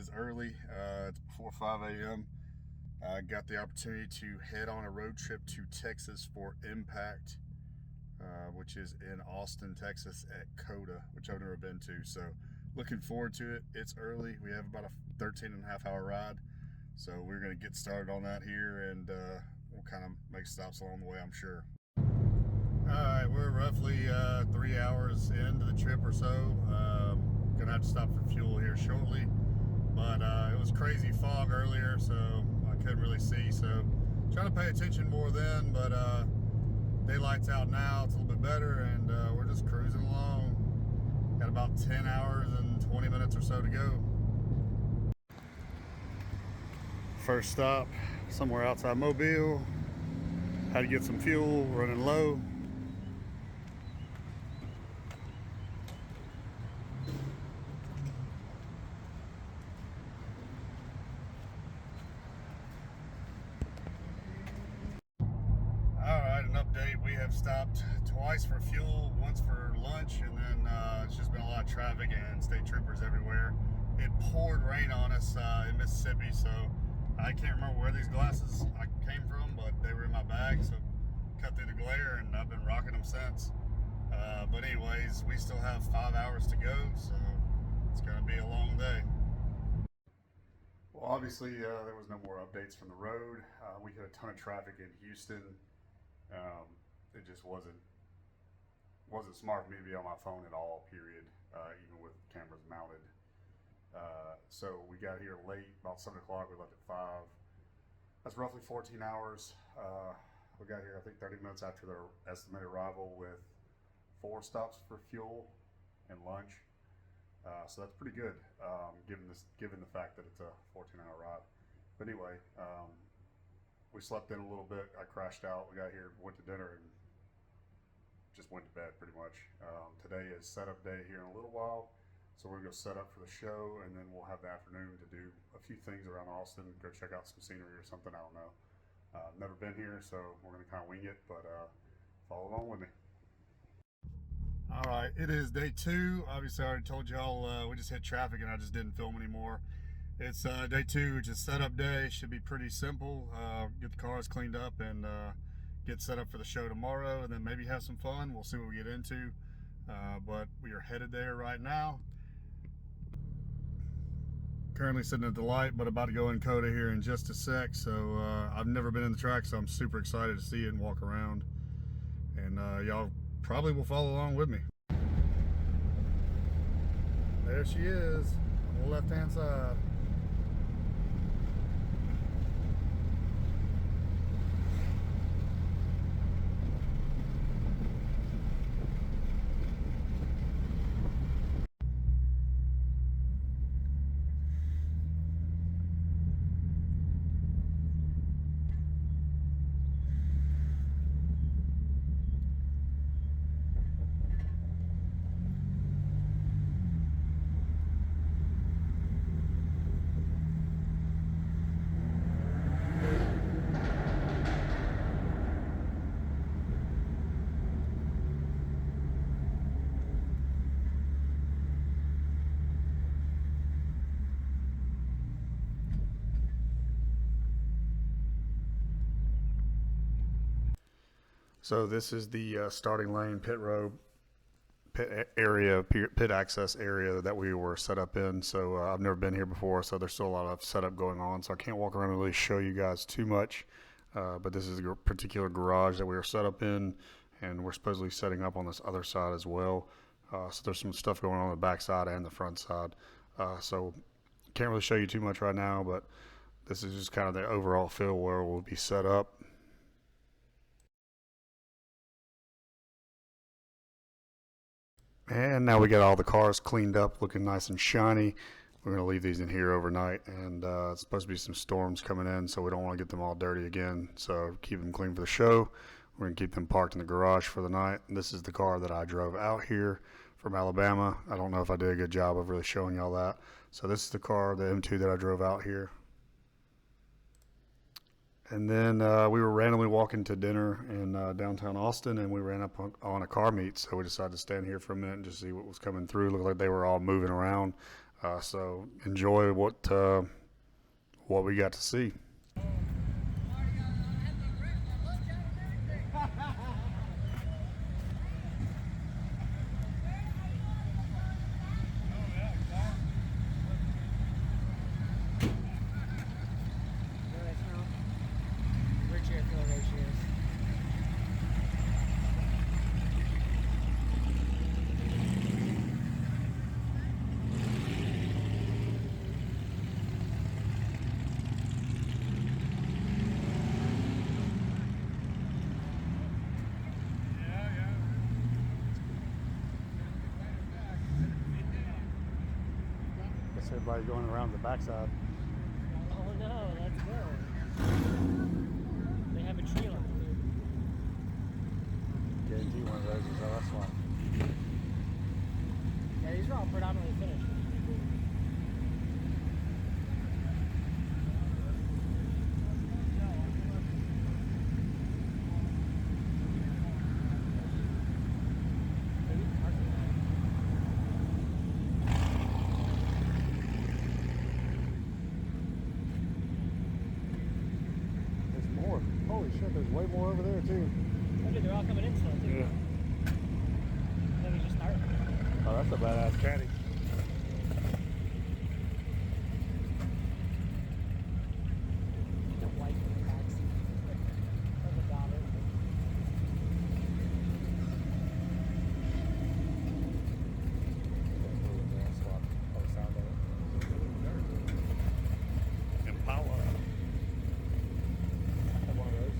is early. It's before 5 a.m. I got the opportunity to head on a road trip to Texas for MPACT, which is in Austin, Texas at COTA, which I've never been to. So looking forward to it. It's early. We have about a 13.5-hour ride. So we're going to get started on that here, and we'll kind of make stops along the way, I'm sure. Alright, we're roughly 3 hours into the trip or so. Gonna have to stop for fuel here shortly. But it was crazy fog earlier, so I couldn't really see. So trying to pay attention more then, but daylight's out now. It's a little bit better, and we're just cruising along. Got about 10 hours and 20 minutes or so to go. First stop, somewhere outside Mobile. Had to get some fuel, running low. Alright, an update. We have stopped twice for fuel, once for lunch, and then it's just been a lot of traffic and state troopers everywhere. It poured rain on us in Mississippi, so I can't remember where these glasses came from, but they were in my bag, so cut through the glare, and I've been rocking them since. But anyways, we still have 5 hours to go, so it's going to be a long day. Well, obviously, there was no more updates from the road. We had a ton of traffic in Houston. It just wasn't smart for me to be on my phone at all, period, even with cameras mounted. So we got here late, about 7 o'clock. We left at 5. That's roughly 14 hours. We got here, I think, 30 minutes after their estimated arrival, with 4 stops for fuel and lunch. So that's pretty good, given the fact that it's a 14-hour ride. But anyway, we slept in a little bit. I crashed out. We got here, went to dinner, and just went to bed pretty much. Today is setup day here in a little while, so we're gonna go set up for the show, and then we'll have the afternoon to do a few things around Austin. Go check out some scenery or something. I don't know. Never been here, so we're gonna kind of wing it. But follow along with me. All right, it is day 2. Obviously, I already told y'all we just hit traffic, and I just didn't film anymore. It's day 2, which is setup day. Should be pretty simple. Get the cars cleaned up and get set up for the show tomorrow, and then maybe have some fun. We'll see what we get into. But we are headed there right now. Currently sitting at the light, but about to go in COTA here in just a sec. So I've never been in the track, so I'm super excited to see it and walk around. And y'all probably will follow along with me. There she is on the left-hand side. So this is the starting lane, pit road, pit area, pit access area that we were set up in. So I've never been here before, so there's still a lot of setup going on. So I can't walk around and really show you guys too much. But this is a particular garage that we were set up in, and we're supposedly setting up on this other side as well. So there's some stuff going on the back side and the front side. So can't really show you too much right now, but this is just kind of the overall feel where we'll be set up. And now we got all the cars cleaned up, looking nice and shiny. We're going to leave these in here overnight, and it's supposed to be some storms coming in, so we don't want to get them all dirty again. So keep them clean for the show. We're going to keep them parked in the garage for the night. And this is the car that I drove out here from Alabama. I don't know if I did a good job of really showing y'all that. So this is the car, the M2 that I drove out here. And then we were randomly walking to dinner in downtown Austin, and we ran up on a car meet. So we decided to stand here for a minute and just see what was coming through. Looked like they were all moving around. So enjoy what we got to see. Everybody going around the backside. Oh no, let's go. They have a tree on the Guarantee one of those is the last one. Yeah, these are all predominantly finished. Holy shit, there's way more over there too. Oh, dude, they're all coming in still too. Yeah. Then we just start. Oh, that's a badass caddy. The white in the back seat. Of the daughter. Impala. One of those.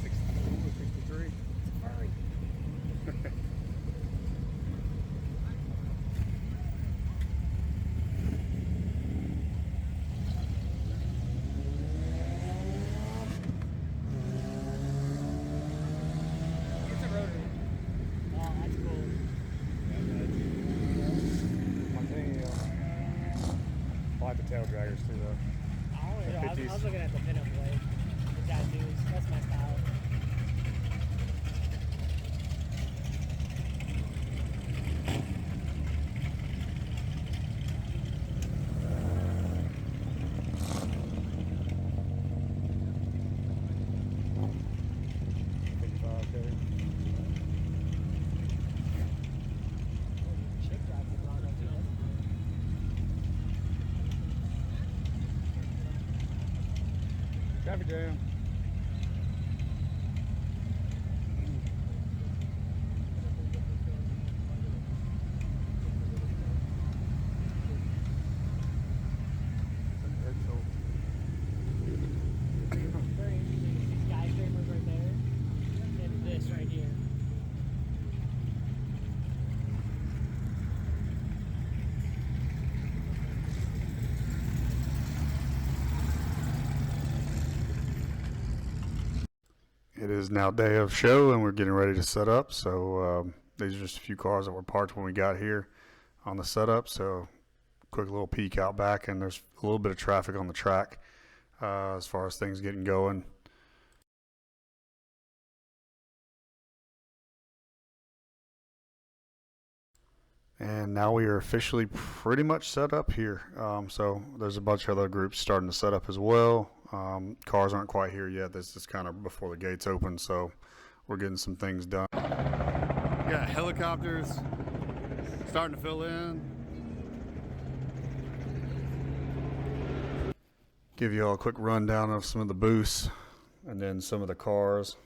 62 or 63. Hurry. It's a rotary. Oh, that's cool. I like the tail draggers too, though. I was looking at the pinup blade. The tattoos. That's my style. Shake drive is wrong too. Traffic jam. Very interesting. Skyscrapers right there. And this right here. It is now day of show and we're getting ready to set up. So these are just a few cars that were parked when we got here on the setup. So quick little peek out back, and there's a little bit of traffic on the track as far as things getting going. And now we are officially pretty much set up here. So there's a bunch of other groups starting to set up as well. Cars aren't quite here yet. This is kind of before the gates open, so we're getting some things done. We got helicopters starting to fill in. Give you all a quick rundown of some of the booths and then some of the cars.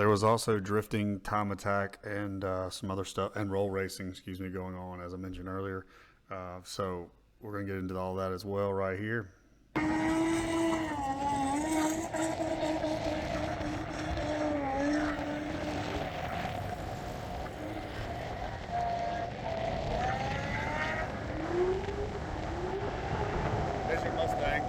There was also drifting, time attack, and some other stuff, and roll racing, excuse me, going on, as I mentioned earlier. So we're going to get into all that as well right here. There's your Mustang.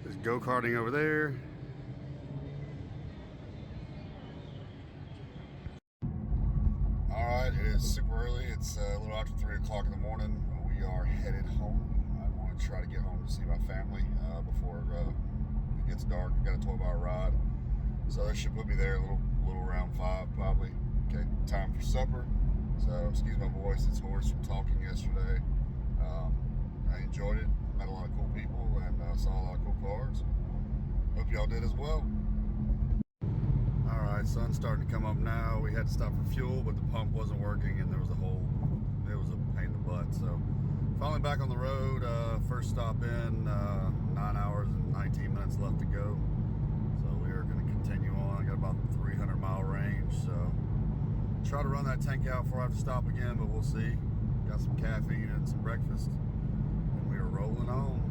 There's go-karting over there. Alright, it is super early. It's a little after 3 o'clock in the morning. We are headed home. I want to try to get home to see my family before it gets dark. We've got a 12-hour ride. So that should put me there a little around 5 probably. Okay, time for supper. So excuse my voice, it's hoarse from talking yesterday. I enjoyed it. Met a lot of cool people and saw a lot of cool cars. Hope y'all did as well. Alright, sun's starting to come up now. We had to stop for fuel, but the pump wasn't working and it was a pain in the butt. So finally back on the road. First stop in, 9 hours and 19 minutes left to go. So we are going to continue on. I got about 300-mile range. So try to run that tank out before I have to stop again, but we'll see. Got some caffeine and some breakfast. And we are rolling on.